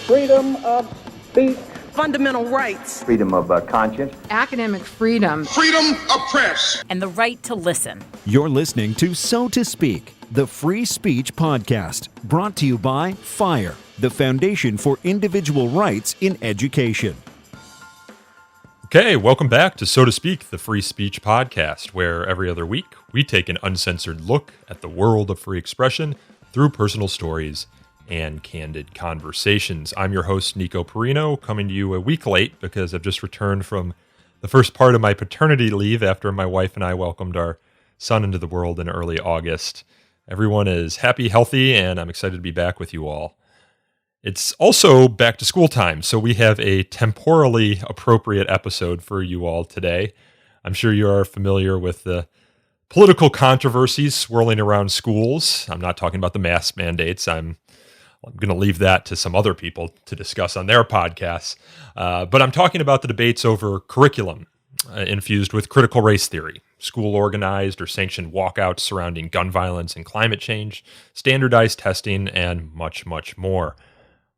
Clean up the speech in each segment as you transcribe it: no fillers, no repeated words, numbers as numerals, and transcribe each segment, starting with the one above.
freedom of speech, fundamental rights, freedom of conscience, academic freedom, freedom of press, and the right to listen. You're listening to So to Speak, the free speech podcast, brought to you by FIRE, the Foundation for Individual Rights in Education. Okay, welcome back to So to Speak, the free speech podcast, where every other week we take an uncensored look at the world of free expression through personal stories and candid conversations. I'm your host, Nico Perino, coming to you a week late because I've just returned from the first part of my paternity leave after my wife and I welcomed our son into the world in early August. Everyone is happy, healthy, and I'm excited to be back with you all. It's also back to school time, so we have a temporally appropriate episode for you all today. I'm sure you are familiar with the political controversies swirling around schools. I'm not talking about the mask mandates. I'm going to leave that to some other people to discuss on their podcasts. But I'm talking about the debates over curriculum infused with critical race theory, school organized or sanctioned walkouts surrounding gun violence and climate change, standardized testing, and much, much more.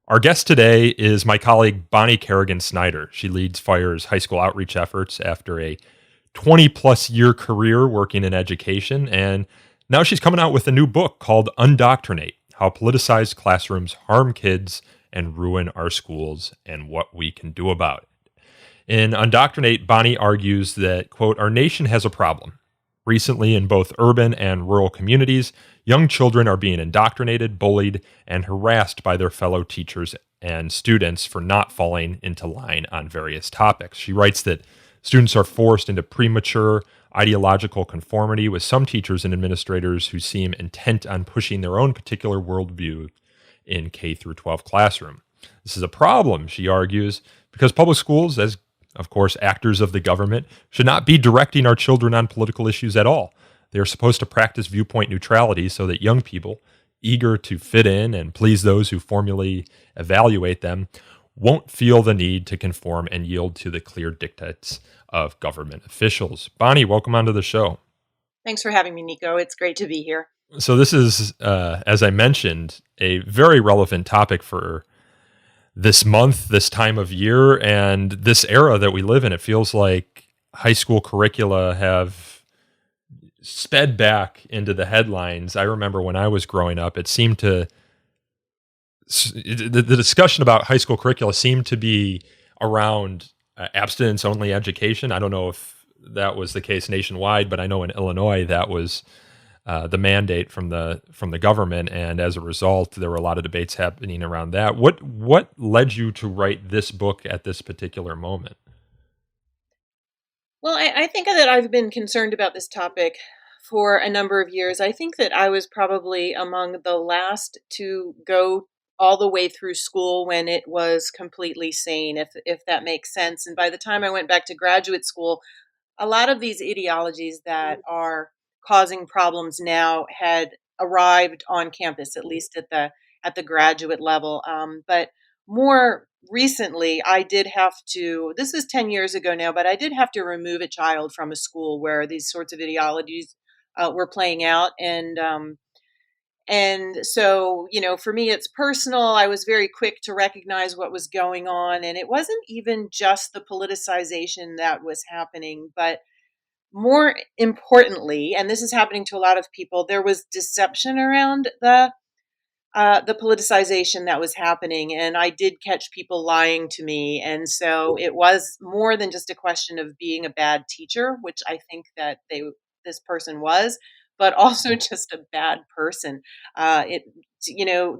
Our guest today is my colleague, Bonnie Kerrigan Snyder. She leads FIRE's high school outreach efforts after a 20-plus year career working in education, and now she's coming out with a new book called Undoctrinate: How Politicized Classrooms Harm Kids and Ruin Our Schools and What We Can Do About It. In Undoctrinate, Bonnie argues that, quote, our nation has a problem. Recently, in both urban and rural communities, young children are being indoctrinated, bullied, and harassed by their fellow teachers and students for not falling into line on various topics. She writes that students are forced into premature ideological conformity with some teachers and administrators who seem intent on pushing their own particular worldview in K-12 classroom. This is a problem, she argues, because public schools, as of course actors of the government, should not be directing our children on political issues at all. They are supposed to practice viewpoint neutrality so that young people, eager to fit in and please those who formally evaluate them, won't feel the need to conform and yield to the clear dictates of government officials. Bonnie, welcome onto the show. Thanks for having me, Nico. It's great to be here. So this is, as I mentioned, a very relevant topic for this month, this time of year, and this era that we live in. It feels like high school curricula have sped back into the headlines. I remember when I was growing up, it seemed to, the discussion about high school curricula seemed to be around abstinence-only education. I don't know if that was the case nationwide, but I know in Illinois that was the mandate from the government, and as a result, there were a lot of debates happening around that. What led you to write this book at this particular moment? Well, I think that I've been concerned about this topic for a number of years. I think that I was probably among the last to go all the way through school when it was completely sane, if that makes sense. And by the time I went back to graduate school, a lot of these ideologies that are causing problems now had arrived on campus, at least at the graduate level. But more recently, I did have to, this is 10 years ago now, but I did have to remove a child from a school where these sorts of ideologies were playing out. And so, for me, it's personal. I was very quick to recognize what was going on. And it wasn't even just the politicization that was happening, but more importantly, and this is happening to a lot of people, there was deception around the politicization that was happening. And I did catch people lying to me. And so it was more than just a question of being a bad teacher, which I think that this person was, but also just a bad person.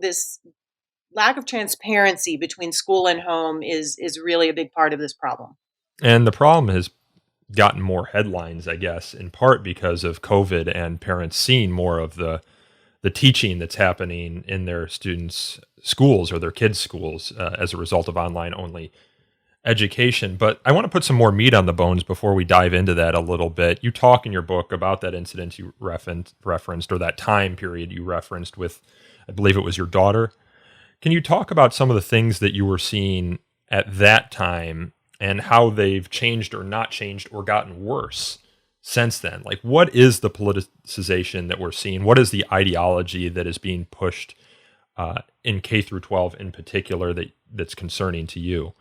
This lack of transparency between school and home is really a big part of this problem. And the problem has gotten more headlines, I guess, in part because of COVID and parents seeing more of the teaching that's happening in their students' schools or their kids' schools as a result of online-only education. But I want to put some more meat on the bones before we dive into that a little bit. You talk in your book about that incident you referenced, or that time period you referenced with, I believe it was your daughter. Can you talk about some of the things that you were seeing at that time and how they've changed or not changed or gotten worse since then? Like, what is the politicization that we're seeing? What is the ideology that is being pushed in K through 12 in particular that's concerning to you?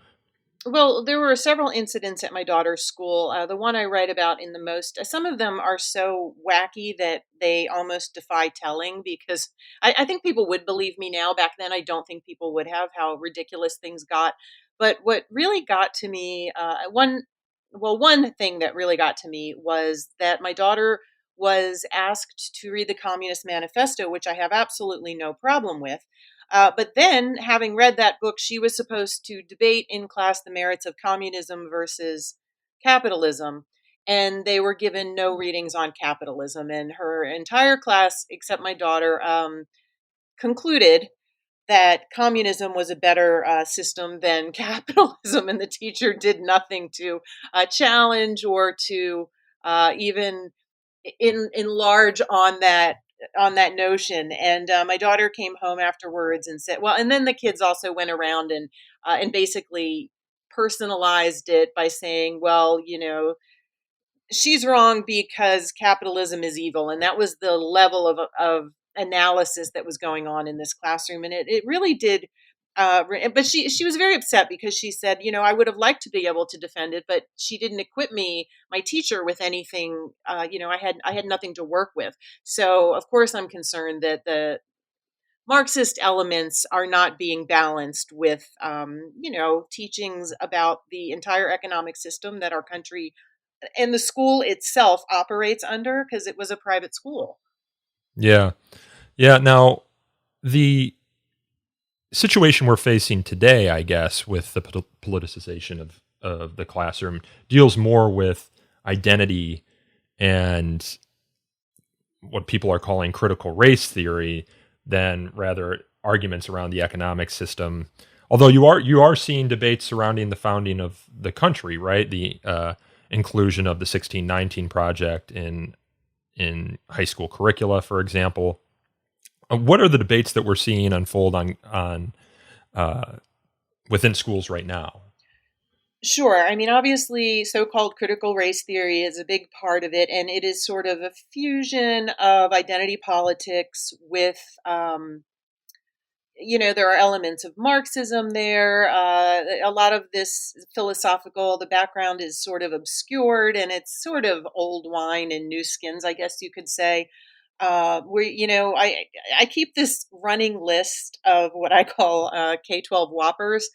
Well, there were several incidents at my daughter's school. The one I write about in the most, some of them are so wacky that they almost defy telling because I think people would believe me now. Back then, I don't think people would have how ridiculous things got. But what really got to me, one thing that really got to me was that my daughter was asked to read the Communist Manifesto, which I have absolutely no problem with. But then, having read that book, she was supposed to debate in class the merits of communism versus capitalism. And they were given no readings on capitalism. And her entire class, except my daughter, concluded that communism was a better system than capitalism. And the teacher did nothing to challenge or to even enlarge on that notion. And my daughter came home afterwards and said, well, and then the kids also went around and basically personalized it by saying, well, she's wrong because capitalism is evil, and that was the level of analysis that was going on in this classroom, and it really did. But she was very upset because she said, I would have liked to be able to defend it, but she didn't equip me, my teacher, with anything. I had nothing to work with. So of course I'm concerned that the Marxist elements are not being balanced with, teachings about the entire economic system that our country and the school itself operates under because it was a private school. Yeah. Yeah. Now, the situation we're facing today, I guess, with the politicization of the classroom deals more with identity and what people are calling critical race theory than rather arguments around the economic system. Although you are seeing debates surrounding the founding of the country, right? The inclusion of the 1619 project in high school curricula, for example. What are the debates that we're seeing unfold on within schools right now? Sure. I mean, obviously, so called critical race theory is a big part of it, and it is sort of a fusion of identity politics with there are elements of Marxism there. A lot of this philosophical, the background is sort of obscured and it's sort of old wine in new skins, I guess you could say. I keep this running list of what I call K-12 whoppers.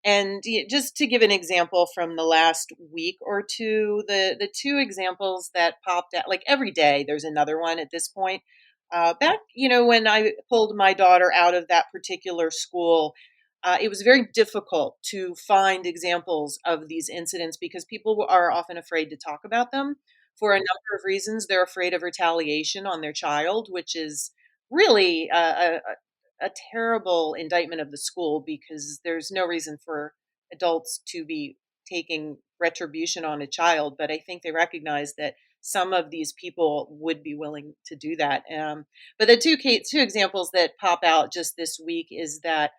And just to give an example from the last week or two, the two examples that popped out, like every day, there's another one at this point. Back, when I pulled my daughter out of that particular school, it was very difficult to find examples of these incidents because people are often afraid to talk about them for a number of reasons. They're afraid of retaliation on their child, which is really a terrible indictment of the school because there's no reason for adults to be taking retribution on a child. But I think they recognize that some of these people would be willing to do that. But the two examples that pop out just this week is that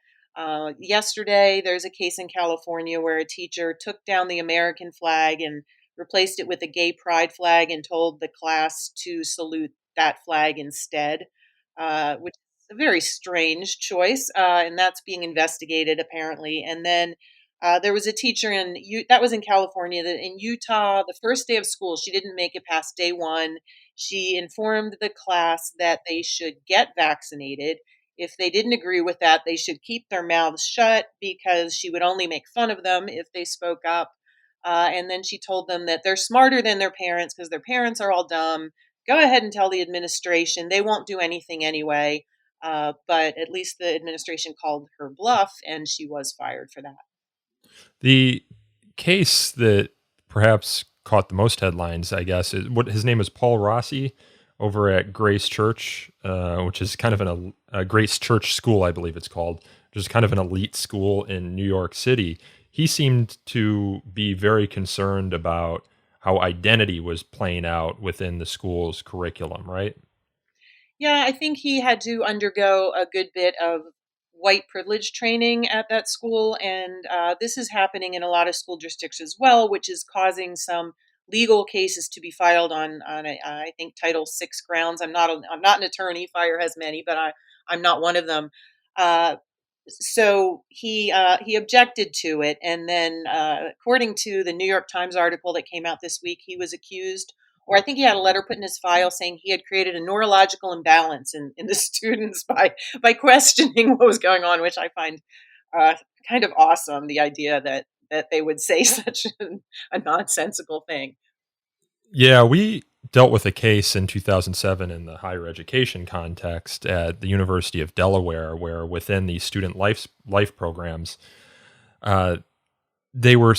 yesterday there's a case in California where a teacher took down the American flag and replaced it with a gay pride flag and told the class to salute that flag instead, which is a very strange choice, and that's being investigated apparently. And then there was a teacher that was in California, that in Utah, the first day of school, she didn't make it past day one. She informed the class that they should get vaccinated. If they didn't agree with that, they should keep their mouths shut because she would only make fun of them if they spoke up. And then she told them that they're smarter than their parents because their parents are all dumb. Go ahead and tell the administration. They won't do anything anyway. But at least the administration called her bluff and she was fired for that. The case that perhaps caught the most headlines, I guess, is what his name is Paul Rossi over at Grace Church, which is kind of a Grace Church school, I believe it's called, which is kind of an elite school in New York City. He seemed to be very concerned about how identity was playing out within the school's curriculum, right? Yeah, I think he had to undergo a good bit of white privilege training at that school, and this is happening in a lot of school districts as well, which is causing some legal cases to be filed on I think Title VI grounds. I'm not an attorney. Fire has many, but I'm not one of them. Uh, so he objected to it, and then according to the New York Times article that came out this week, he was accused, or I think he had a letter put in his file saying he had created a neurological imbalance in the students by questioning what was going on, which I find uh, kind of awesome. The idea that they would say such a nonsensical thing. Yeah, we dealt with a case in 2007 in the higher education context at the University of Delaware, where within the student life programs, uh, they were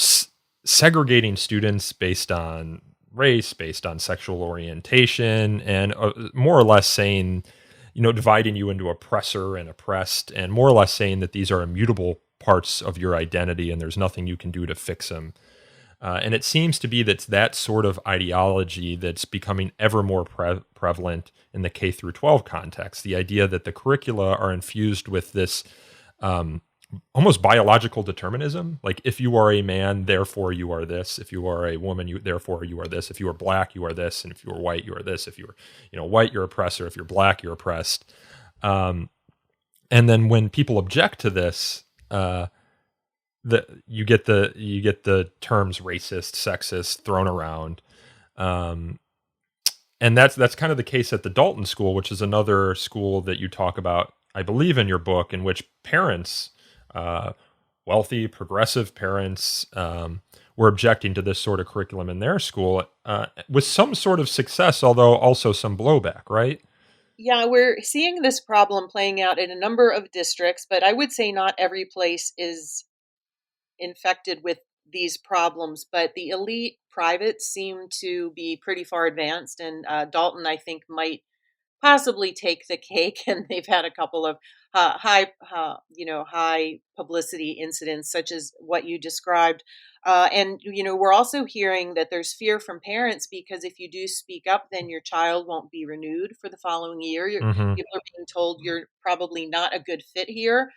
segregating students based on race, based on sexual orientation, and more or less saying, dividing you into oppressor and oppressed, and more or less saying that these are immutable parts of your identity and there's nothing you can do to fix them. And it seems to be that sort of ideology that's becoming ever more prevalent in the K through 12 context. The idea that the curricula are infused with this um, almost biological determinism. Like, if you are a man, therefore you are this. If you are a woman, therefore you are this. If you are black, you are this. And if you are white, you are this. If you're white, you're oppressor. If you're black, you're oppressed. And then when people object to this, you get the terms racist, sexist thrown around, and that's kind of the case at the Dalton School, which is another school that you talk about, I believe, in your book, in which parents, wealthy, progressive parents, were objecting to this sort of curriculum in their school, with some sort of success, although also some blowback, right? Yeah, we're seeing this problem playing out in a number of districts, but I would say not every place is infected with these problems, but the elite privates seem to be pretty far advanced, and Dalton, I think, might possibly take the cake. And they've had a couple of high publicity incidents, such as what you described. And we're also hearing that there's fear from parents because if you do speak up, then your child won't be renewed for the following year. Hmm. People are being told you're probably not a good fit here,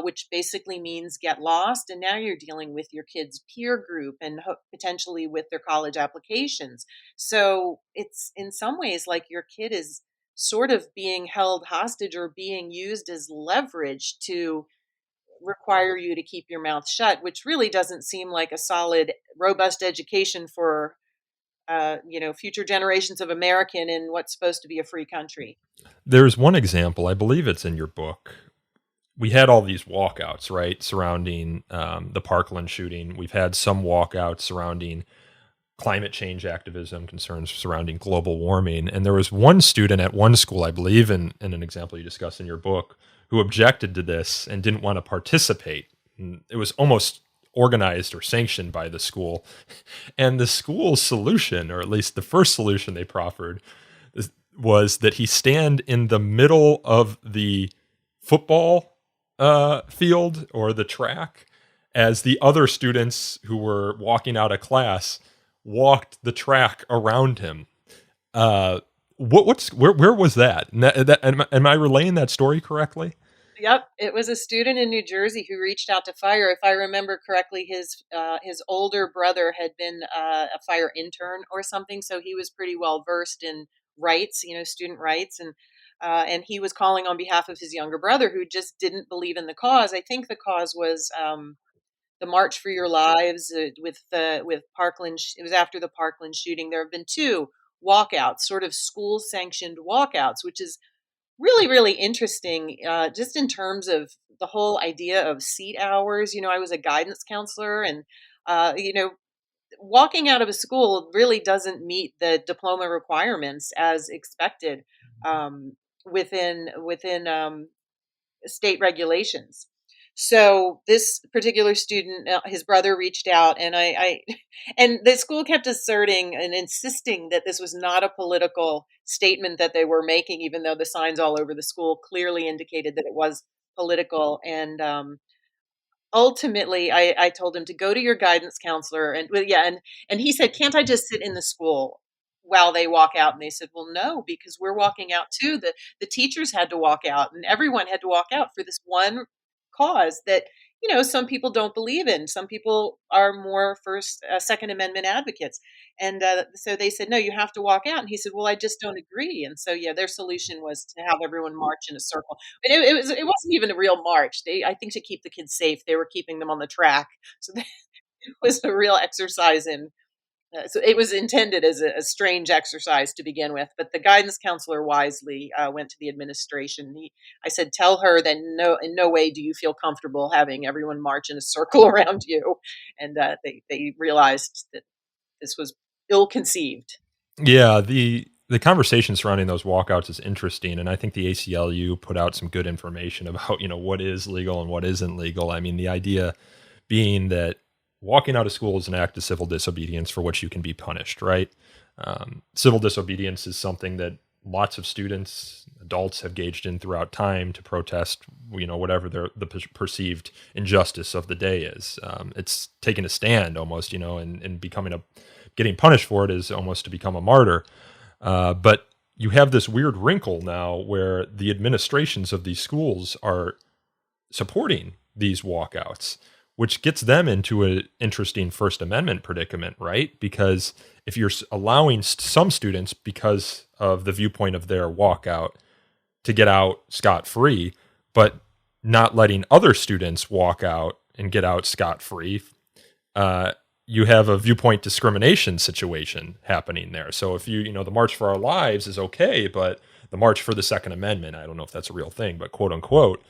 which basically means get lost. And now you're dealing with your kid's peer group and potentially with their college applications. So it's in some ways like your kid is sort of being held hostage or being used as leverage to require you to keep your mouth shut, which really doesn't seem like a solid, robust education for future generations of American in what's supposed to be a free country. There's one example, I believe it's in your book. We had all these walkouts, right, surrounding the Parkland shooting. We've had some walkouts surrounding climate change activism, concerns surrounding global warming. And there was one student at one school, I believe, in an example you discuss in your book, who objected to this and didn't want to participate. And it was almost organized or sanctioned by the school. And the school's solution, or at least the first solution they proffered, was that he stand in the middle of the football field or the track as the other students who were walking out of class walked the track around him. Where was that? Am I relaying that story correctly? Yep, it was a student in New Jersey who reached out to fire. If I remember correctly, his older brother had been a fire intern or something, so he was pretty well versed in rights, student rights, and he was calling on behalf of his younger brother who just didn't believe in the cause. I think the cause was the March for Your Lives with Parkland. It was after the Parkland shooting. There have been two walkouts, sort of school sanctioned walkouts, which is really, really interesting, just in terms of the whole idea of seat hours. I was a guidance counselor, and walking out of a school really doesn't meet the diploma requirements as expected within state regulations. So this particular student, his brother reached out, and and the school kept asserting and insisting that this was not a political statement that they were making, even though the signs all over the school clearly indicated that it was political. And ultimately, I told him to go to your guidance counselor, and well, yeah, and he said, "Can't I just sit in the school while they walk out?" And they said, "Well, no, because we're walking out too. The teachers had to walk out, and everyone had to walk out for this one cause that some people don't believe in. Some people are more Second Amendment advocates. And so they said, no, you have to walk out. And he said, well, I just don't agree. And so, yeah, their solution was to have everyone march in a circle. But it wasn't even a real march. I think to keep the kids safe, they were keeping them on the track. So it was a real exercise in so it was intended as a strange exercise to begin with, but the guidance counselor wisely went to the administration. I said, "Tell her that in no way do you feel comfortable having everyone march in a circle around you." And they realized that this was ill-conceived. Yeah, the conversation surrounding those walkouts is interesting, and I think the ACLU put out some good information about what is legal and what isn't legal. I mean, the idea being that walking out of school is an act of civil disobedience for which you can be punished, right? Civil disobedience is something that lots of students, adults have engaged in throughout time to protest, whatever the perceived injustice of the day is. It's taking a stand almost, and getting punished for it is almost to become a martyr. But you have this weird wrinkle now where the administrations of these schools are supporting these walkouts, which gets them into an interesting First Amendment predicament, right? Because if you're allowing some students, because of the viewpoint of their walkout, to get out scot-free, but not letting other students walk out and get out scot-free, you have a viewpoint discrimination situation happening there. So if the March for Our Lives is okay, but the March for the Second Amendment, I don't know if that's a real thing, but quote unquote,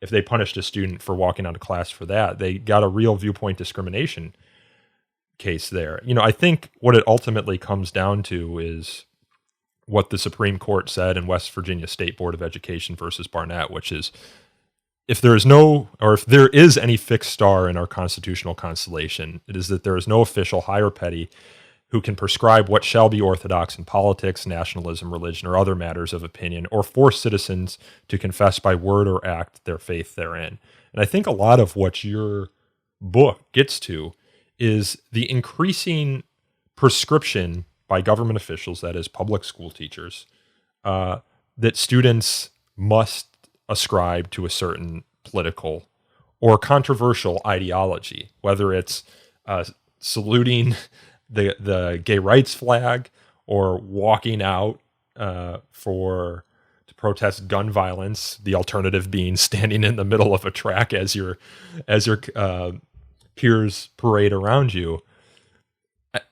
if they punished a student for walking out of class for that, they got a real viewpoint discrimination case there. I think what it ultimately comes down to is what the Supreme Court said in West Virginia State Board of Education versus Barnett, which is if there is any fixed star in our constitutional constellation, it is that there is no official, high or petty, who can prescribe what shall be orthodox in politics, nationalism, religion, or other matters of opinion, or force citizens to confess by word or act their faith therein. And I think a lot of what your book gets to is the increasing prescription by government officials, that is public school teachers, that students must ascribe to a certain political or controversial ideology, whether it's saluting the gay rights flag or walking out to protest gun violence, the alternative being standing in the middle of a track as your peers parade around you.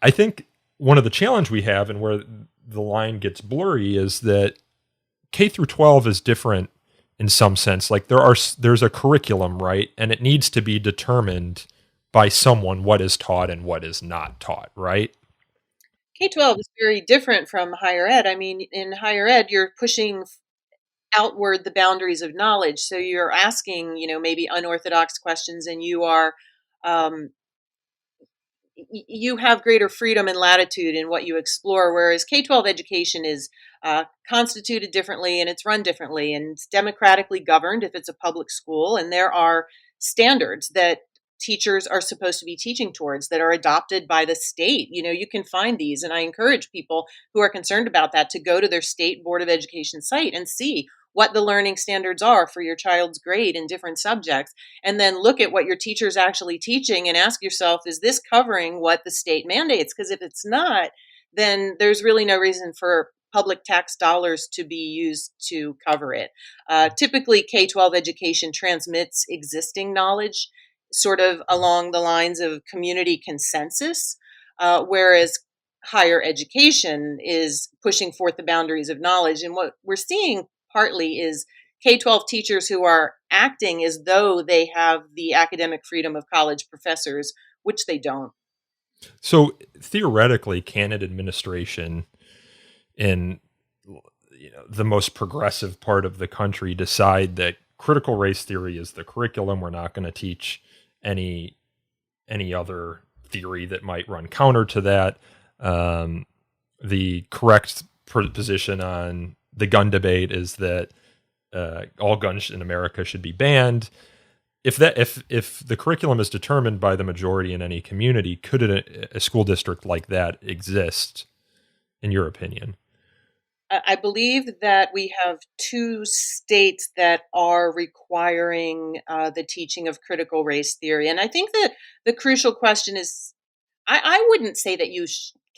I think one of the challenge we have and where the line gets blurry is that K through 12 is different in some sense. Like there's a curriculum, right? And it needs to be determined by someone what is taught and what is not taught, right? K-12 is very different from higher ed. I mean, in higher ed, you're pushing outward the boundaries of knowledge. So you're asking, maybe unorthodox questions, and you are, you have greater freedom and latitude in what you explore. Whereas K-12 education is constituted differently and it's run differently, and it's democratically governed if it's a public school. And there are standards that teachers are supposed to be teaching towards that are adopted by the state. You can find these, and I encourage people who are concerned about that to go to their state Board of Education site and see what the learning standards are for your child's grade in different subjects, and then look at what your teacher's actually teaching and ask yourself, is this covering what the state mandates? Because if it's not, then there's really no reason for public tax dollars to be used to cover it. Typically, K-12 education transmits existing knowledge sort of along the lines of community consensus, whereas higher education is pushing forth the boundaries of knowledge. And what we're seeing partly is K-12 teachers who are acting as though they have the academic freedom of college professors, which they don't. So theoretically, can an administration in the most progressive part of the country decide that critical race theory is the curriculum? We're not going to teach any other theory that might run counter to that. The correct position on the gun debate is that all guns in America should be banned. If the curriculum is determined by the majority in any community, could a school district like that exist, in your opinion? I believe that we have two states that are requiring the teaching of critical race theory. And I think that the crucial question is I wouldn't say that you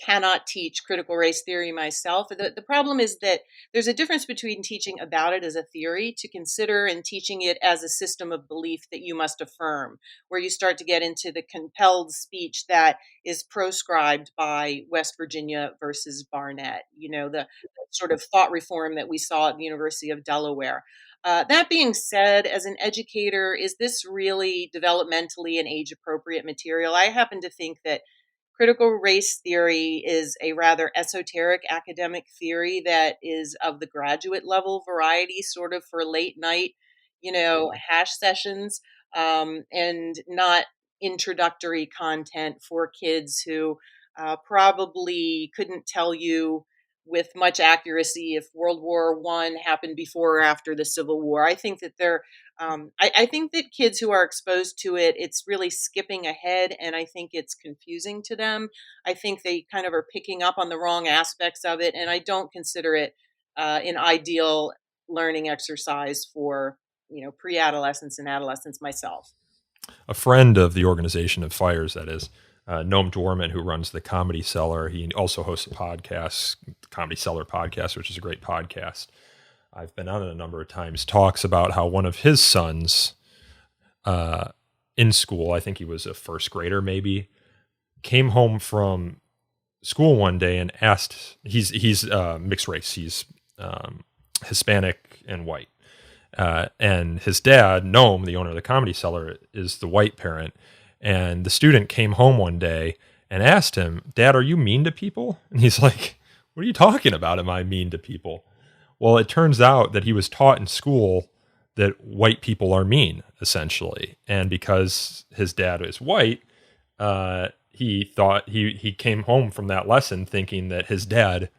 cannot teach critical race theory myself. The problem is that there's a difference between teaching about it as a theory to consider and teaching it as a system of belief that you must affirm, where you start to get into the compelled speech that is proscribed by West Virginia versus Barnett, the sort of thought reform that we saw at the University of Delaware. That being said, as an educator, is this really developmentally and age appropriate material? I happen to think that critical race theory is a rather esoteric academic theory that is of the graduate level variety, sort of for late night, hash sessions, and not introductory content for kids who probably couldn't tell you with much accuracy if World War I happened before or after the Civil War. I think that I think that kids who are exposed to it, it's really skipping ahead, and I think it's confusing to them. I think they kind of are picking up on the wrong aspects of it, and I don't consider it an ideal learning exercise for pre-adolescents and adolescents myself. A friend of the organization of Fires, that is, Noam Dorman, who runs the Comedy Cellar. He also hosts a podcast, Comedy Cellar Podcast, which is a great podcast. I've been on it a number of times, talks about how one of his sons in school, I think he was a first grader maybe, came home from school one day and asked, he's mixed race, he's Hispanic and white. And his dad, Noam, the owner of the Comedy Cellar, is the white parent. And the student came home one day and asked him, "Dad, are you mean to people?" And he's like, "What are you talking about? Am I mean to people?" Well, it turns out that he was taught in school that white people are mean, essentially. And because his dad is white, he thought he came home from that lesson thinking that his dad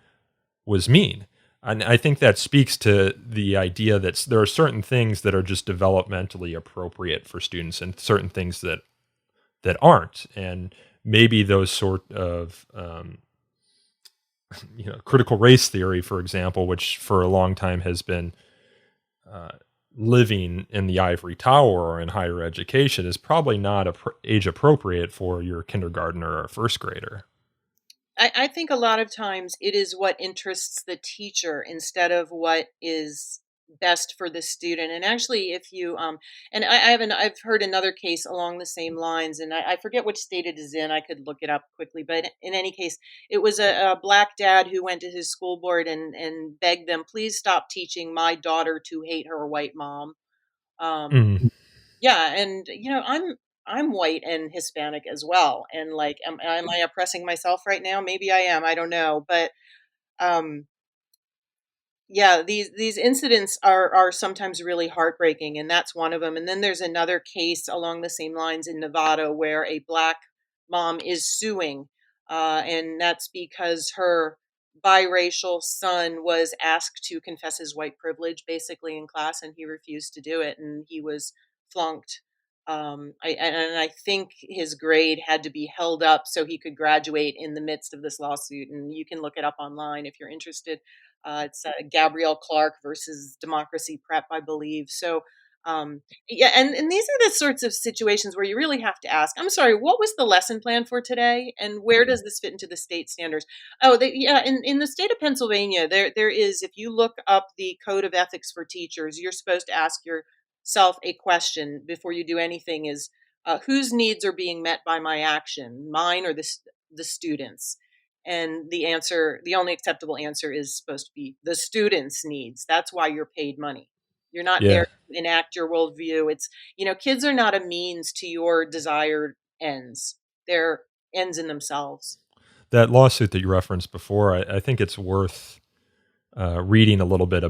was mean. And I think that speaks to the idea that there are certain things that are just developmentally appropriate for students and certain things that aren't. And maybe those sort of critical race theory, for example, which for a long time has been living in the ivory tower or in higher education, is probably not age appropriate for your kindergartner or first grader. I think a lot of times it is what interests the teacher instead of what is best for the student. And actually, if you and I've heard another case along the same lines, and I forget which state it is in. I could look it up quickly, but in any case, it was a black dad who went to his school board and begged them, "Please stop teaching my daughter to hate her white mom." Mm. Yeah, and I'm white and Hispanic as well, and like, am I oppressing myself right now? Maybe I am. I don't know, but um, yeah, these incidents are sometimes really heartbreaking, and that's one of them. And then there's another case along the same lines in Nevada where a black mom is suing, and that's because her biracial son was asked to confess his white privilege basically in class, and he refused to do it, and he was flunked. I think his grade had to be held up so he could graduate in the midst of this lawsuit, and you can look it up online if you're interested. It's Gabrielle Clark versus Democracy Prep, I believe. So, yeah, and these are the sorts of situations where you really have to ask, I'm sorry, what was the lesson plan for today? And where does this fit into the state standards? Oh, yeah, in the state of Pennsylvania, there is, if you look up the Code of Ethics for Teachers, you're supposed to ask yourself a question before you do anything is, whose needs are being met by my action, mine or the students? And the only acceptable answer is supposed to be the student's needs. That's why you're paid money. You're not Yeah. there to enact your worldview. It's, kids are not a means to your desired ends. They're ends in themselves. That lawsuit that you referenced before, I think it's worth reading a little bit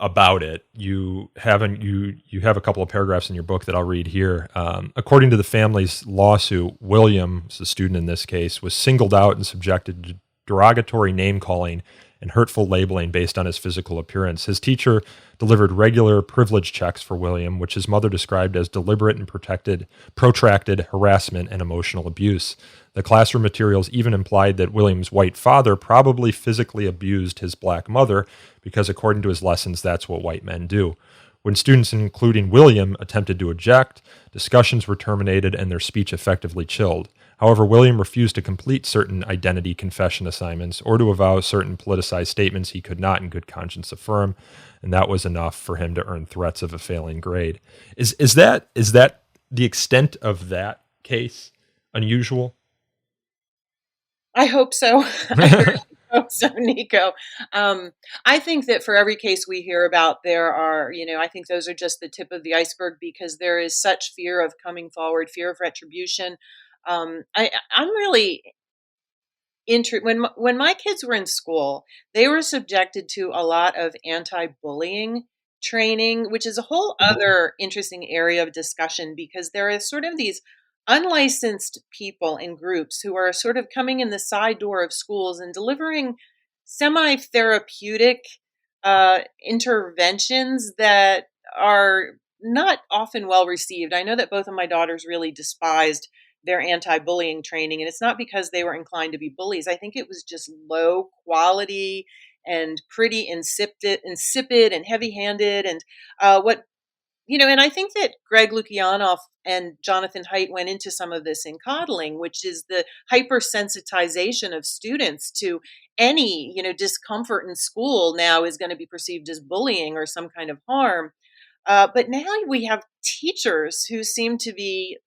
about it. You have a couple of paragraphs in your book that I'll read here. According to the family's lawsuit, William, the student in this case, was singled out and subjected to derogatory name calling and hurtful labeling based on his physical appearance. His teacher delivered regular privilege checks for William, which his mother described as deliberate and protracted harassment and emotional abuse. The classroom materials even implied that William's white father probably physically abused his black mother because, according to his lessons, that's what white men do. When students, including William, attempted to object, discussions were terminated and their speech effectively chilled. However, William refused to complete certain identity confession assignments or to avow certain politicized statements he could not in good conscience affirm, and that was enough for him to earn threats of a failing grade. Is that the extent of that case unusual? I hope so. I really hope so, Nico. I think that for every case we hear about, there are, I think those are just the tip of the iceberg because there is such fear of coming forward, fear of retribution. I'm really when my kids were in school, they were subjected to a lot of anti-bullying training, which is a whole other interesting area of discussion because there is sort of these unlicensed people in groups who are sort of coming in the side door of schools and delivering semi-therapeutic interventions that are not often well received. I know that both of my daughters really despised their anti-bullying training, and it's not because they were inclined to be bullies. I think it was just low quality and pretty insipid and heavy-handed. And what and I think that Greg Lukianoff and Jonathan Haidt went into some of this in coddling, which is the hypersensitization of students to any discomfort in school now is going to be perceived as bullying or some kind of harm. But now we have teachers who seem to be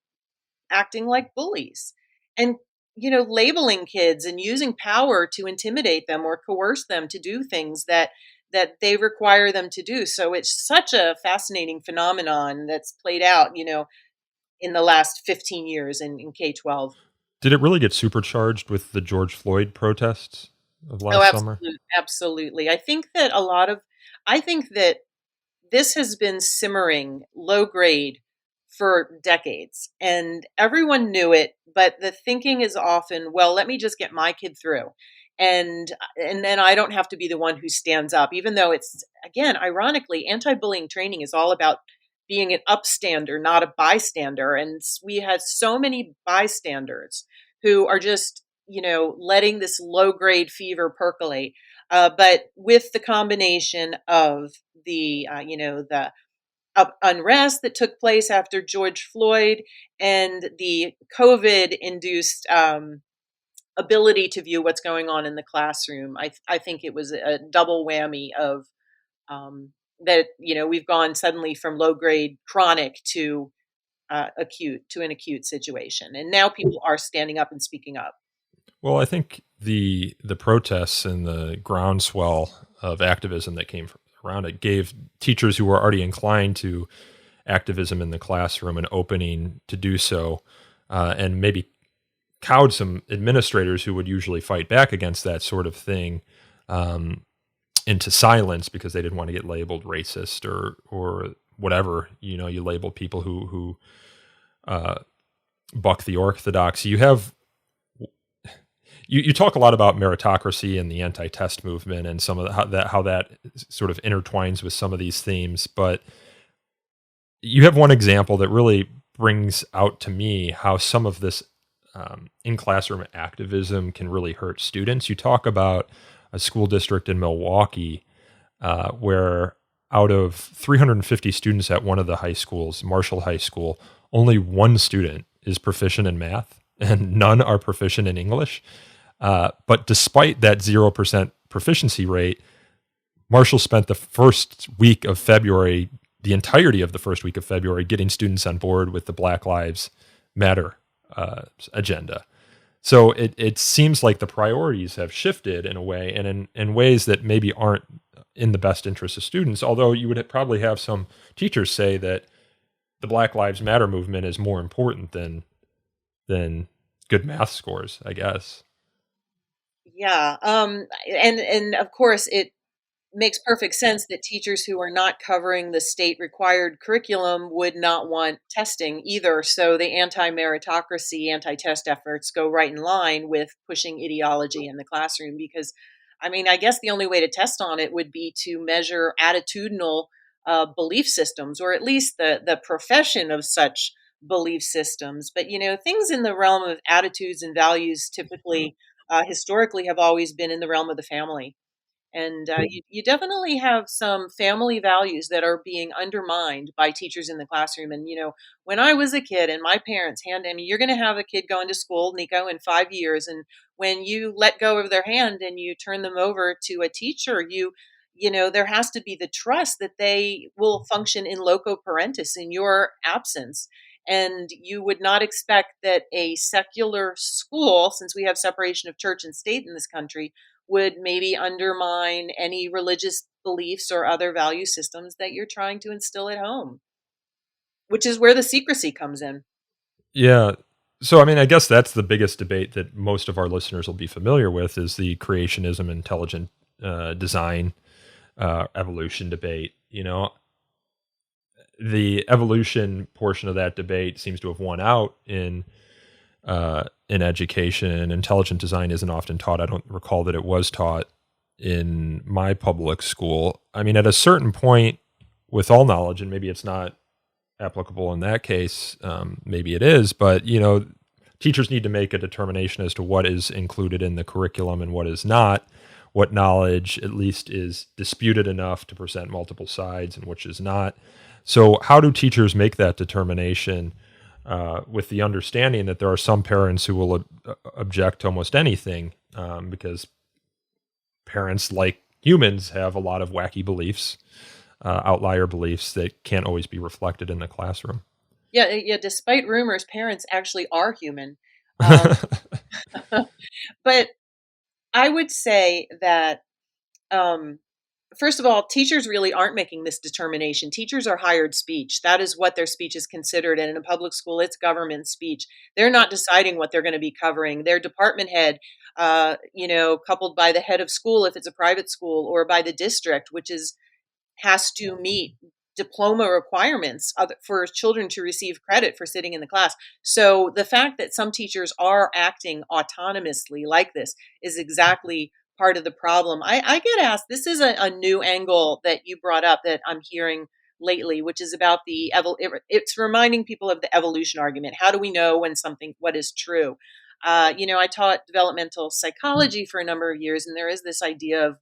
acting like bullies and labeling kids and using power to intimidate them or coerce them to do things that they require them to do. So it's such a fascinating phenomenon that's played out in the last 15 years in K-12. Did it really get supercharged with the George Floyd protests of Oh, last summer? absolutely. I think that this has been simmering low grade for decades and everyone knew it, but the thinking is often, well, let me just get my kid through. And then I don't have to be the one who stands up, even though it's, again, ironically, anti-bullying training is all about being an upstander, not a bystander. And we had so many bystanders who are just, letting this low grade fever percolate. But with the combination of the unrest that took place after George Floyd and the COVID induced ability to view what's going on in the classroom, I think it was a double whammy of that, we've gone suddenly from low grade chronic to an acute situation. And now people are standing up and speaking up. Well, I think the protests and the groundswell of activism that came around it gave teachers who were already inclined to activism in the classroom an opening to do so, and maybe cowed some administrators who would usually fight back against that sort of thing into silence because they didn't want to get labeled racist or whatever. You label people who buck the orthodoxy. You talk a lot about meritocracy and the anti-test movement and some of how that sort of intertwines with some of these themes. But you have one example that really brings out to me how some of this in-classroom activism can really hurt students. You talk about a school district in Milwaukee where out of 350 students at one of the high schools, Marshall High School, only one student is proficient in math and none are proficient in English. But despite that 0% proficiency rate, Marshall spent the entirety of the first week of February, getting students on board with the Black Lives Matter agenda. So it seems like the priorities have shifted in a way, and in ways that maybe aren't in the best interest of students. Although you would probably have some teachers say that the Black Lives Matter movement is more important than good math scores, I guess. Yeah. And of course it makes perfect sense that teachers who are not covering the state required curriculum would not want testing either. So the anti-meritocracy, anti-test efforts go right in line with pushing ideology in the classroom because I mean, I guess the only way to test on it would be to measure attitudinal belief systems, or at least the profession of such belief systems. But things in the realm of attitudes and values typically, historically, have always been in the realm of the family. And you definitely have some family values that are being undermined by teachers in the classroom. And, when I was a kid and my parents I mean, you're going to have a kid going to school, Nico, in 5 years. And when you let go of their hand and you turn them over to a teacher, there has to be the trust that they will function in loco parentis in your absence. And you would not expect that a secular school, since we have separation of church and state in this country, would maybe undermine any religious beliefs or other value systems that you're trying to instill at home, which is where the secrecy comes in. Yeah. So, I mean, I guess that's the biggest debate that most of our listeners will be familiar with is the creationism, intelligent design, evolution debate. The evolution portion of that debate seems to have won out in education. Intelligent design isn't often taught. I don't recall that it was taught in my public school. I mean, at a certain point, with all knowledge, and maybe it's not applicable in that case, maybe it is, but teachers need to make a determination as to what is included in the curriculum and what is not, what knowledge at least is disputed enough to present multiple sides and which is not. So how do teachers make that determination with the understanding that there are some parents who will object to almost anything because parents, like humans, have a lot of wacky beliefs, outlier beliefs that can't always be reflected in the classroom. Yeah. Despite rumors, parents actually are human. Um, but I would say that, first of all, teachers really aren't making this determination. Teachers are hired speech. That is what their speech is considered. And in a public school, it's government speech. They're not deciding what they're going to be covering. Their department head, coupled by the head of school, if it's a private school, or by the district, which has to meet diploma requirements for children to receive credit for sitting in the class. So the fact that some teachers are acting autonomously like this is exactly part of the problem. I get asked, this is a new angle that you brought up that I'm hearing lately, which is about it's reminding people of the evolution argument. How do we know what is true? I taught developmental psychology for a number of years, and there is this idea of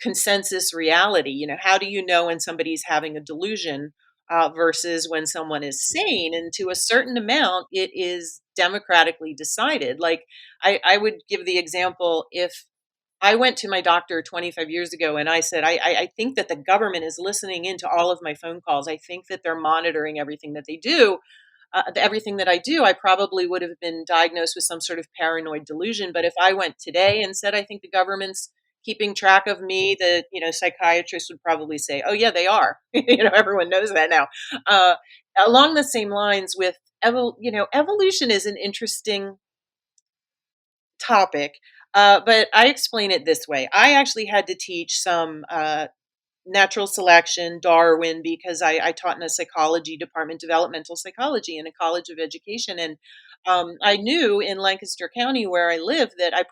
consensus reality. How do you know when somebody's having a delusion versus when someone is sane? And to a certain amount, it is democratically decided. Like, I would give the example, if I went to my doctor 25 years ago and I said, I think that the government is listening into all of my phone calls. I think that they're monitoring everything that they do. Everything that I do, I probably would have been diagnosed with some sort of paranoid delusion. But if I went today and said, I think the government's keeping track of me, the psychiatrist would probably say, oh yeah, they are. Everyone knows that now. Along the same lines with evolution is an interesting topic, but I explain it this way. I actually had to teach some natural selection, Darwin, because I taught in a psychology department, developmental psychology, in a college of education. And I knew in Lancaster County, where I live, that I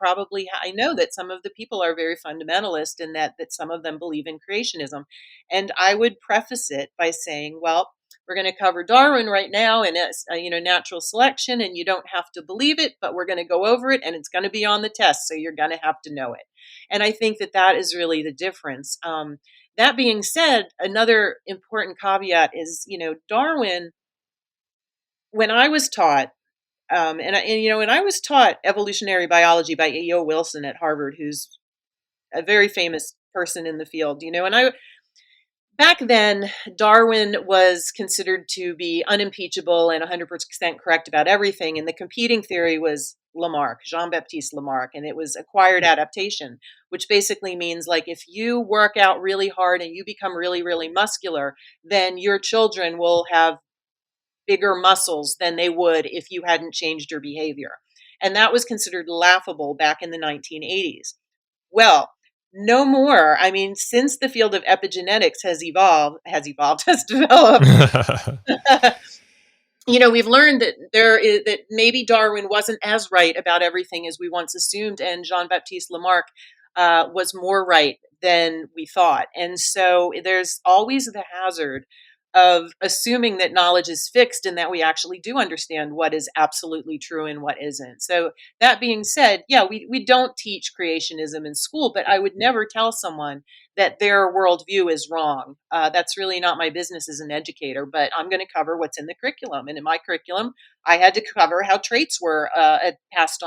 know that some of the people are very fundamentalist, and that some of them believe in creationism. And I would preface it by saying, well, we're going to cover Darwin right now, and it's natural selection, and you don't have to believe it, but we're going to go over it, and it's going to be on the test, so you're going to have to know it. And I think that is really the difference. That being said, another important caveat is, Darwin, when I was taught, and I was taught evolutionary biology by E.O. Wilson at Harvard, who's a very famous person in the field, and back then, Darwin was considered to be unimpeachable and 100% correct about everything. And the competing theory was Lamarck, Jean-Baptiste Lamarck, and it was acquired adaptation, which basically means, like, if you work out really hard and you become really, really muscular, then your children will have bigger muscles than they would if you hadn't changed your behavior. And that was considered laughable back in the 1980s. Well, no more. I mean, since the field of epigenetics has developed, we've learned that maybe Darwin wasn't as right about everything as we once assumed. And Jean-Baptiste Lamarck was more right than we thought. And so there's always the hazard of assuming that knowledge is fixed and that we actually do understand what is absolutely true and what isn't. So that being said, yeah, we don't teach creationism in school, but I would never tell someone that their worldview is wrong. That's really not my business as an educator, but I'm going to cover what's in the curriculum. And in my curriculum, I had to cover how traits were passed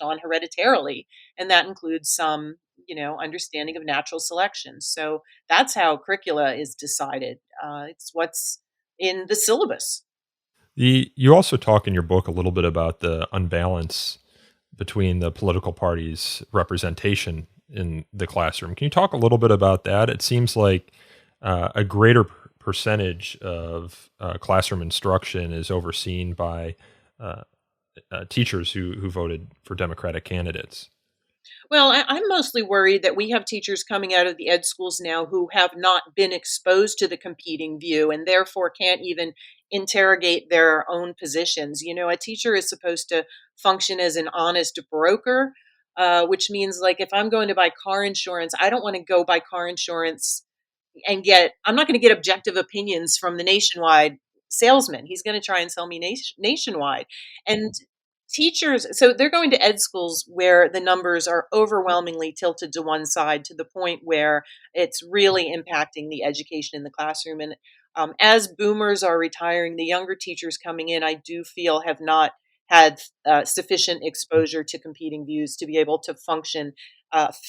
on hereditarily, and that includes some, understanding of natural selection. So that's how curricula is decided. It's what's in the syllabus. You also talk in your book a little bit about the unbalance between the political parties' representation in the classroom. Can you talk a little bit about that? It seems like a greater percentage of classroom instruction is overseen by uh, teachers who voted for Democratic candidates. Well, I'm mostly worried that we have teachers coming out of the ed schools now who have not been exposed to the competing view and therefore can't even interrogate their own positions. A teacher is supposed to function as an honest broker, which means, like, if I'm going to buy car insurance, I don't want to go buy car insurance and I'm not going to get objective opinions from the nationwide salesman. He's going to try and sell me nationwide. And teachers, so they're going to ed schools where the numbers are overwhelmingly tilted to one side, to the point where it's really impacting the education in the classroom. And as boomers are retiring, the younger teachers coming in, I do feel, have not had sufficient exposure to competing views to be able to function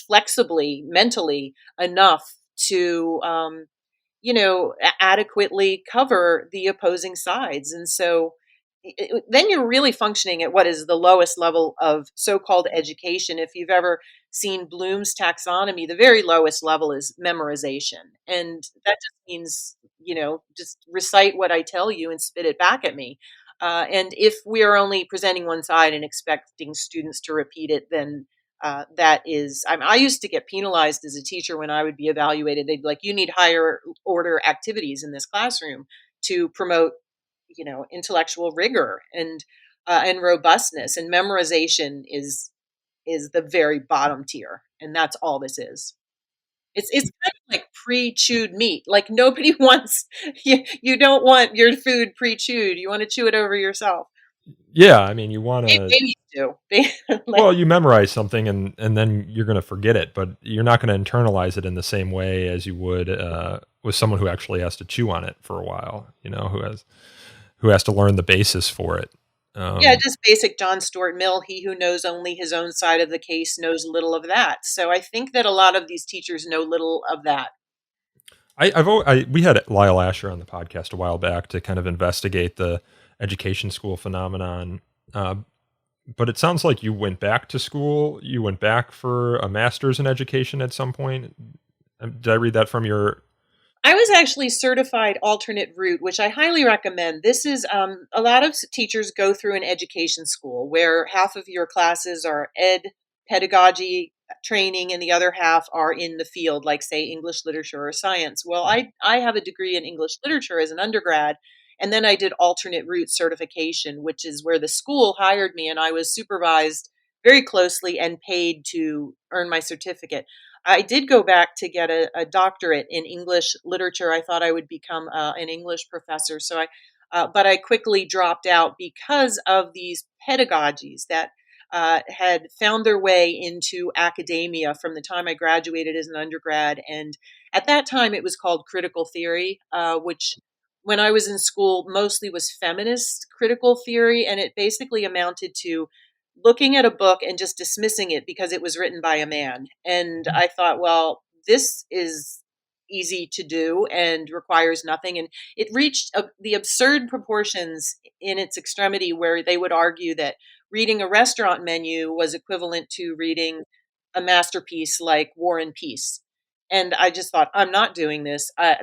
flexibly, mentally enough to adequately cover the opposing sides. And so then you're really functioning at what is the lowest level of so-called education. If you've ever seen Bloom's taxonomy, the very lowest level is memorization. And that just means, just recite what I tell you and spit it back at me. And if we are only presenting one side and expecting students to repeat it, then that is, I used to get penalized as a teacher when I would be evaluated. They'd be like, you need higher order activities in this classroom to promote, intellectual rigor and robustness. And memorization is the very bottom tier, and that's all this is. It's kind of like pre-chewed meat. Like, nobody wants, you don't want your food pre-chewed. You want to chew it over yourself. Yeah, I mean, you want to. Babies do. Like, Well, you memorize something and then you're going to forget it, but you're not going to internalize it in the same way as you would with someone who actually has to chew on it for a while. Who has to learn the basis for it. yeah, Um, just basic John Stuart Mill. He who knows only his own side of the case knows little of that. So I think that a lot of these teachers know little of that. we had Lyle Asher on the podcast a while back to kind of investigate the education school phenomenon. Uh, but it sounds like you went back to school. You went back for a master's in education at some point. Did I read that from your? I was actually certified alternate route, which I highly recommend. This is a lot of teachers go through an education school where half of your classes are ed pedagogy training and the other half are in the field, like, say, English literature or science. Well, I have a degree in English literature as an undergrad, and then I did alternate route certification, which is where the school hired me and I was supervised very closely and paid to earn my certificate. I did go back to get a doctorate in English literature. I thought I would become an English professor. But I quickly dropped out because of these pedagogies that had found their way into academia from the time I graduated as an undergrad. And at that time, it was called critical theory, which, when I was in school, mostly was feminist critical theory. And it basically amounted to looking at a book and just dismissing it because it was written by a man. And I thought, well, this is easy to do and requires nothing. And it reached the absurd proportions in its extremity where they would argue that reading a restaurant menu was equivalent to reading a masterpiece like War and Peace. And I just thought, I'm not doing this. I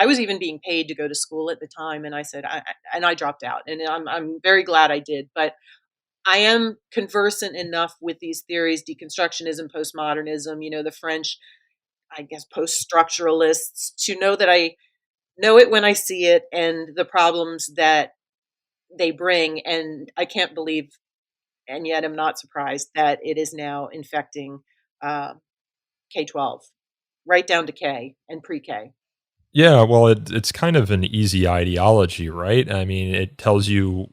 was even being paid to go to school at the time. And I said, and I dropped out. And I'm very glad I did. But I am conversant enough with these theories, deconstructionism, postmodernism, the French, I guess, post-structuralists, to know that I know it when I see it and the problems that they bring. And I can't believe, and yet I'm not surprised that it is now infecting K-12, right down to K and pre-K. Yeah, well, it's kind of an easy ideology, right? I mean, it tells you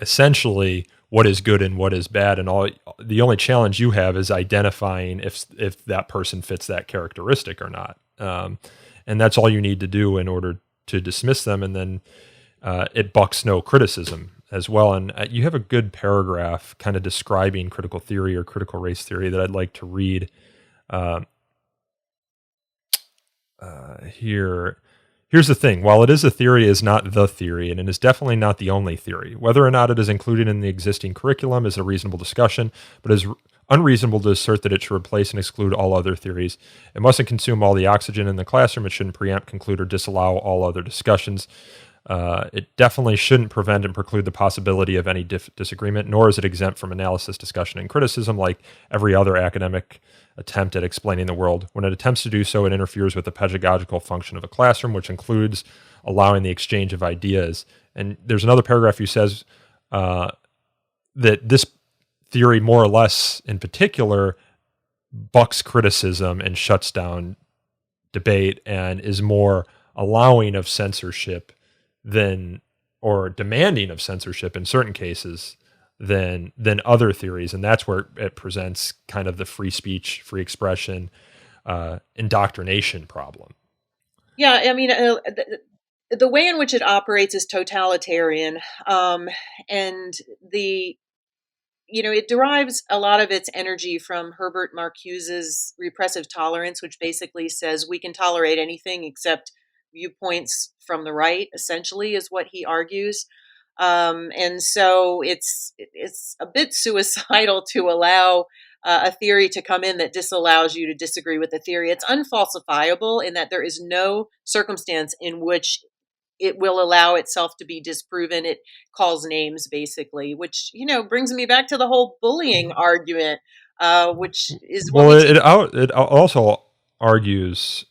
essentially what is good and what is bad, and all. The only challenge you have is identifying if that person fits that characteristic or not, and that's all you need to do in order to dismiss them. And then it bucks no criticism as well. And you have a good paragraph kind of describing critical theory or critical race theory that I'd like to read here. Here's the thing. While it is a theory, it is not the theory, and it is definitely not the only theory. Whether or not it is included in the existing curriculum is a reasonable discussion, but it is unreasonable to assert that it should replace and exclude all other theories. It mustn't consume all the oxygen in the classroom. It shouldn't preempt, conclude, or disallow all other discussions. It definitely shouldn't prevent and preclude the possibility of any disagreement, nor is it exempt from analysis, discussion, and criticism like every other academic attempt at explaining the world. When it attempts to do so, it interferes with the pedagogical function of a classroom, which includes allowing the exchange of ideas. And there's another paragraph who says that this theory, more or less in particular, bucks criticism and shuts down debate and is more allowing of censorship than, or demanding of censorship in certain cases than other theories. And that's where it presents kind of the free speech, free expression, indoctrination problem. Yeah, I mean, the way in which it operates is totalitarian, and it derives a lot of its energy from Herbert Marcuse's repressive tolerance, which basically says we can tolerate anything except viewpoints from the right, essentially, is what he argues. And so it's a bit suicidal to allow a theory to come in that disallows you to disagree with the theory. It's unfalsifiable in that there is no circumstance in which it will allow itself to be disproven. It calls names, basically, which brings me back to the whole bullying argument, which is well, it also argues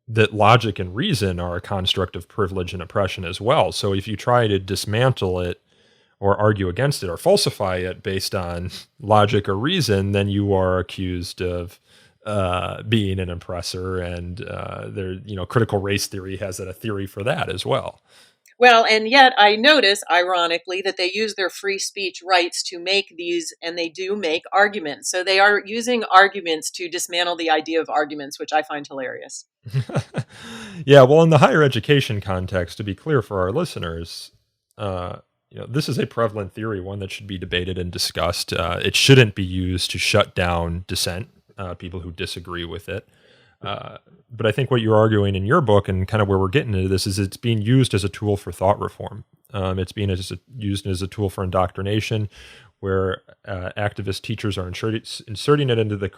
that logic and reason are a construct of privilege and oppression as well. So if you try to dismantle it or argue against it or falsify it based on logic or reason, then you are accused of being an oppressor. And critical race theory has a theory for that as well. Well, and yet I notice, ironically, that they use their free speech rights to make these, and they do make arguments. So they are using arguments to dismantle the idea of arguments, which I find hilarious. Yeah, well, in the higher education context, to be clear for our listeners, this is a prevalent theory, one that should be debated and discussed. It shouldn't be used to shut down dissent, people who disagree with it. But I think what you're arguing in your book, and kind of where we're getting into this, is it's being used as a tool for thought reform. It's being used as a tool for indoctrination, where activist teachers are inserting it into the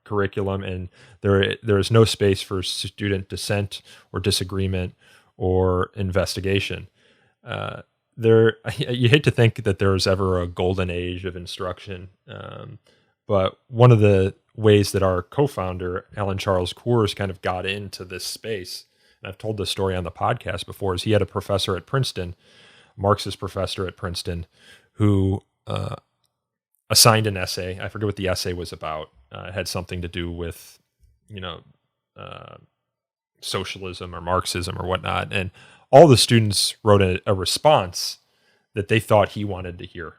curriculum, and there is no space for student dissent or disagreement or investigation. You hate to think that there was ever a golden age of instruction, but one of the ways that our co-founder, Alan Charles Coors, kind of got into this space, and I've told this story on the podcast before, is he had a professor at Princeton, Marxist professor at Princeton, who assigned an essay. I forget what the essay was about. It had something to do with, socialism or Marxism or whatnot. And all the students wrote a response that they thought he wanted to hear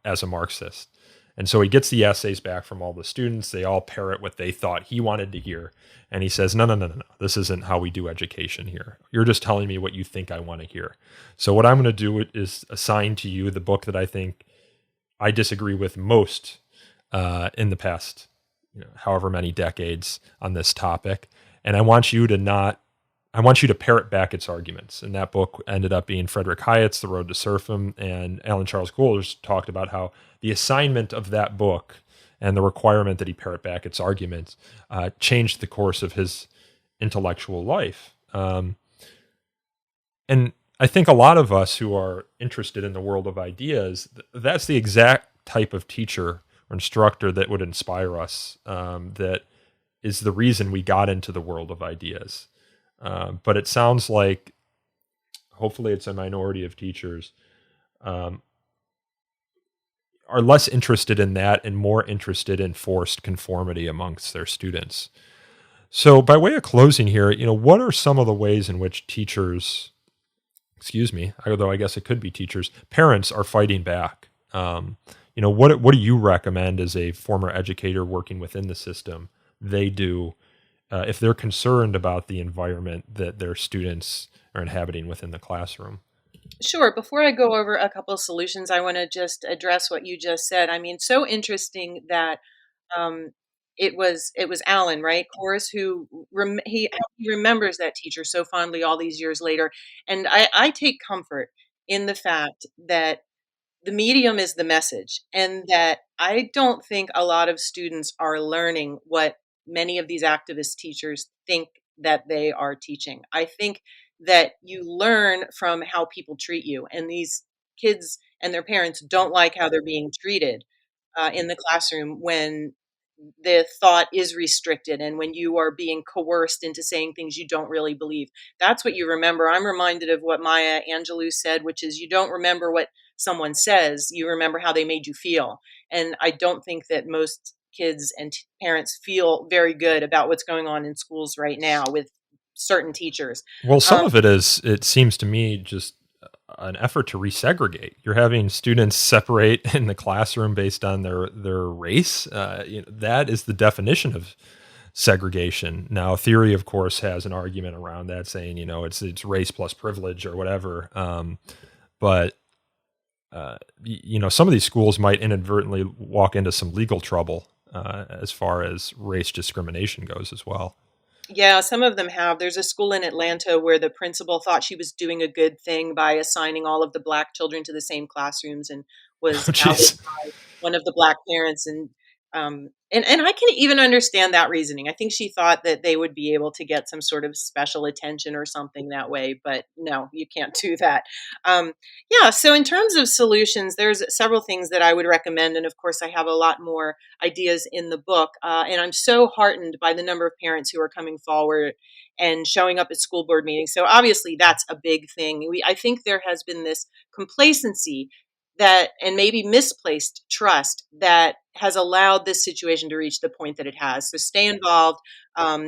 as a Marxist. And so he gets the essays back from all the students. They all parrot what they thought he wanted to hear. And he says, no. This isn't how we do education here. You're just telling me what you think I want to hear. So what I'm going to do is assign to you the book that I think I disagree with most in the past, however many decades on this topic. And I want you to parrot back its arguments. And that book ended up being Frederick Hyatt's The Road to Serfdom. And Alan Charles Coors talked about how the assignment of that book and the requirement that he parrot back its arguments changed the course of his intellectual life. And I think a lot of us who are interested in the world of ideas, that's the exact type of teacher or instructor that would inspire us, that is the reason we got into the world of ideas. But it sounds like, hopefully it's a minority of teachers, are less interested in that and more interested in forced conformity amongst their students. So by way of closing here, what are some of the ways in which teachers, excuse me, although I guess it could be teachers, parents are fighting back? What do you recommend as a former educator working within the system they do if they're concerned about the environment that their students are inhabiting within the classroom? Sure. Before I go over a couple of solutions, I want to just address what you just said. I mean, so interesting that um, it was Alan, right, Horace, who he remembers that teacher so fondly all these years later, and I take comfort in the fact that the medium is the message, and that I don't think a lot of students are learning what many of these activist teachers think that they are teaching. I think that you learn from how people treat you, and these kids and their parents don't like how they're being treated in the classroom when the thought is restricted and when you are being coerced into saying things you don't really believe. That's what you remember. I'm reminded of what Maya Angelou said, which is you don't remember what someone says, you remember how they made you feel. And I don't think that most kids and parents feel very good about what's going on in schools right now with certain teachers. Well, some Um, of it is, it seems to me, just an effort to resegregate. You're having students separate in the classroom based on their race. That is the definition of segregation. Now, theory, of course, has an argument around that, saying it's race plus privilege or whatever. But some of these schools might inadvertently walk into some legal trouble as far as race discrimination goes as well. Yeah, some of them have. There's a school in Atlanta where the principal thought she was doing a good thing by assigning all of the black children to the same classrooms and was Oh, outed jeez. by one of the black parents. And I can even understand that reasoning. I think she thought that they would be able to get some sort of special attention or something that way, but no, you can't do that. Um, yeah, so in terms of solutions, there's several things that I would recommend, and of course, I have a lot more ideas in the book. And I'm so heartened by the number of parents who are coming forward and showing up at school board meetings. So obviously, that's a big thing. I think there has been this complacency that, and maybe misplaced trust, that has allowed this situation to reach the point that it has. So stay involved,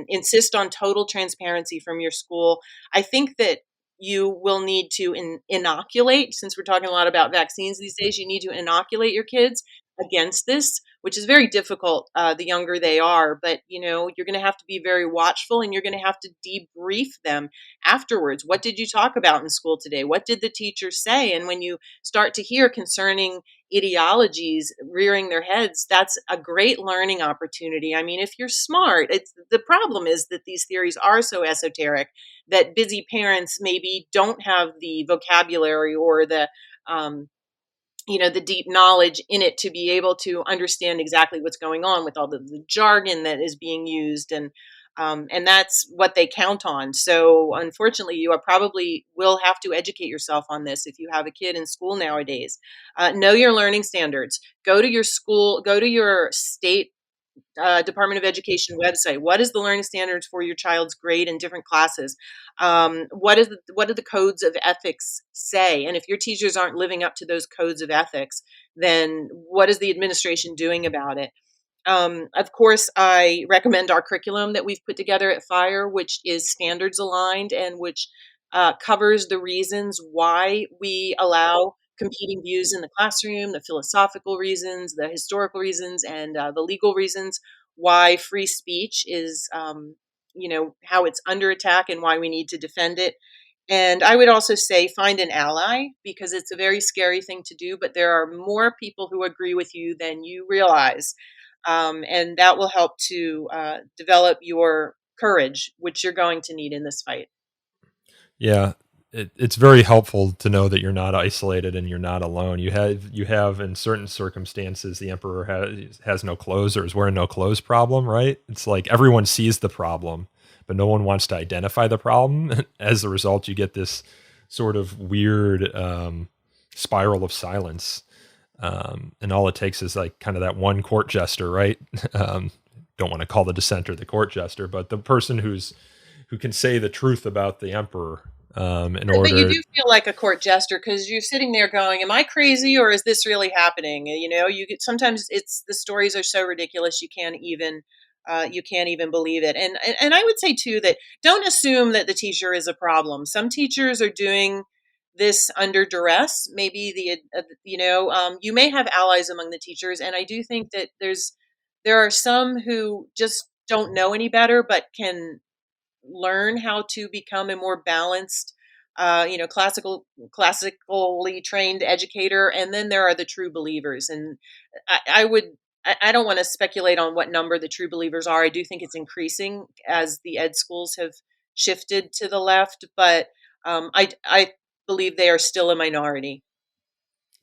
insist on total transparency from your school. I think that you will need to inoculate, since we're talking a lot about vaccines these days, you need to inoculate your kids against this, which is very difficult the younger they are. But, you're going to have to be very watchful, and you're going to have to debrief them afterwards. What did you talk about in school today? What did the teacher say? And when you start to hear concerning ideologies rearing their heads, that's a great learning opportunity. I mean, if you're smart, the problem is that these theories are so esoteric that busy parents maybe don't have the vocabulary or um, the deep knowledge in it to be able to understand exactly what's going on with all the jargon that is being used, and that's what they count on. So unfortunately, you are probably will have to educate yourself on this if you have a kid in school nowadays. Know your learning standards. Go to your school. Go to your state Department of Education website. What is the learning standards for your child's grade in different classes? What do the codes of ethics say? And if your teachers aren't living up to those codes of ethics, then what is the administration doing about it? Of course, I recommend our curriculum that we've put together at FIRE, which is standards aligned and which covers the reasons why we allow competing views in the classroom, the philosophical reasons, the historical reasons, and the legal reasons why free speech is, how it's under attack and why we need to defend it. And I would also say find an ally, because it's a very scary thing to do, but there are more people who agree with you than you realize. And that will help to develop your courage, which you're going to need in this fight. Yeah, it's very helpful to know that you're not isolated and you're not alone. You have in certain circumstances, the emperor has no clothes, or is wearing no clothes problem, right? It's like everyone sees the problem, but no one wants to identify the problem. As a result, you get this sort of weird spiral of silence. And all it takes is like kind of that one court jester, right? Don't want to call the dissenter the court jester, but the person who can say the truth about the emperor, But you do feel like a court jester because you're sitting there going, "Am I crazy, or is this really happening?" You know, you get sometimes it's the stories are so ridiculous you can't even believe it. And I would say too that don't assume that the teacher is a problem. Some teachers are doing this under duress. Maybe you may have allies among the teachers, and I do think that there are some who just don't know any better, but can learn how to become a more balanced, classically trained educator. And then there are the true believers. And I don't want to speculate on what number the true believers are. I do think it's increasing as the ed schools have shifted to the left, but I believe they are still a minority.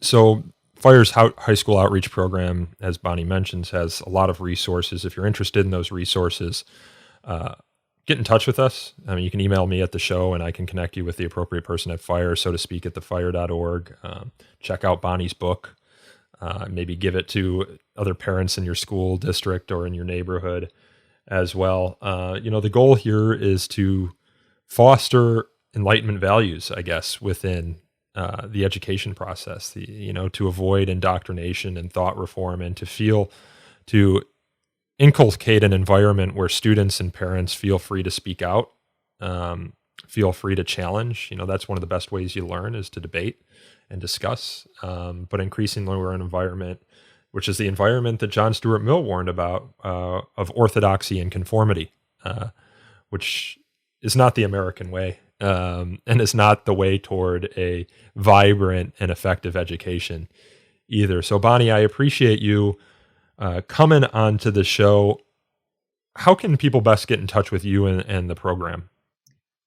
So Fire's high school outreach program, as Bonnie mentions, has a lot of resources. If you're interested in those resources, get in touch with us. I mean, you can email me at the show and I can connect you with the appropriate person at Fire, so to speak, at thefire.org. Check out Bonnie's book. Maybe give it to other parents in your school district or in your neighborhood as well. The goal here is to foster enlightenment values, I guess, within the education process, to avoid indoctrination and thought reform, and to inculcate an environment where students and parents feel free to speak out, feel free to challenge. That's one of the best ways you learn is to debate and discuss. But increasingly, we're in an environment, which is the environment that John Stuart Mill warned about, of orthodoxy and conformity, which is not the American way, and is not the way toward a vibrant and effective education either. So, Bonnie, I appreciate you coming onto the show. How can people best get in touch with you and the program?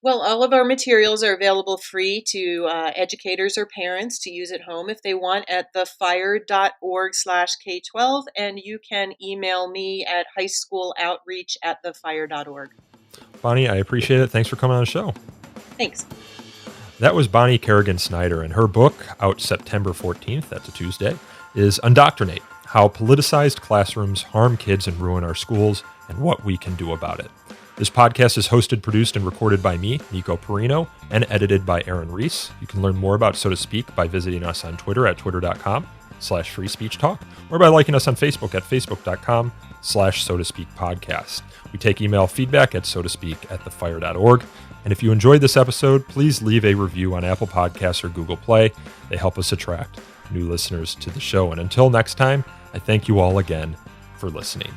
Well, all of our materials are available free to educators or parents to use at home if they want at thefire.org/K-12, and you can email me at highschooloutreach@thefire.org. Bonnie, I appreciate it. Thanks for coming on the show. Thanks. That was Bonnie Kerrigan Snyder, and her book, out September 14th, that's a Tuesday, is Undoctrinate: How Politicized Classrooms Harm Kids and Ruin Our Schools, and What We Can Do About It. This podcast is hosted, produced, and recorded by me, Nico Perino, and edited by Aaron Reese. You can learn more about So to Speak by visiting us on Twitter at twitter.com/free speech talk, or by liking us on Facebook at facebook.com/So to Speak podcast. We take email feedback at so to speak @thefire.org. And if you enjoyed this episode, please leave a review on Apple Podcasts or Google Play. They help us attract new listeners to the show. And until next time, I thank you all again for listening.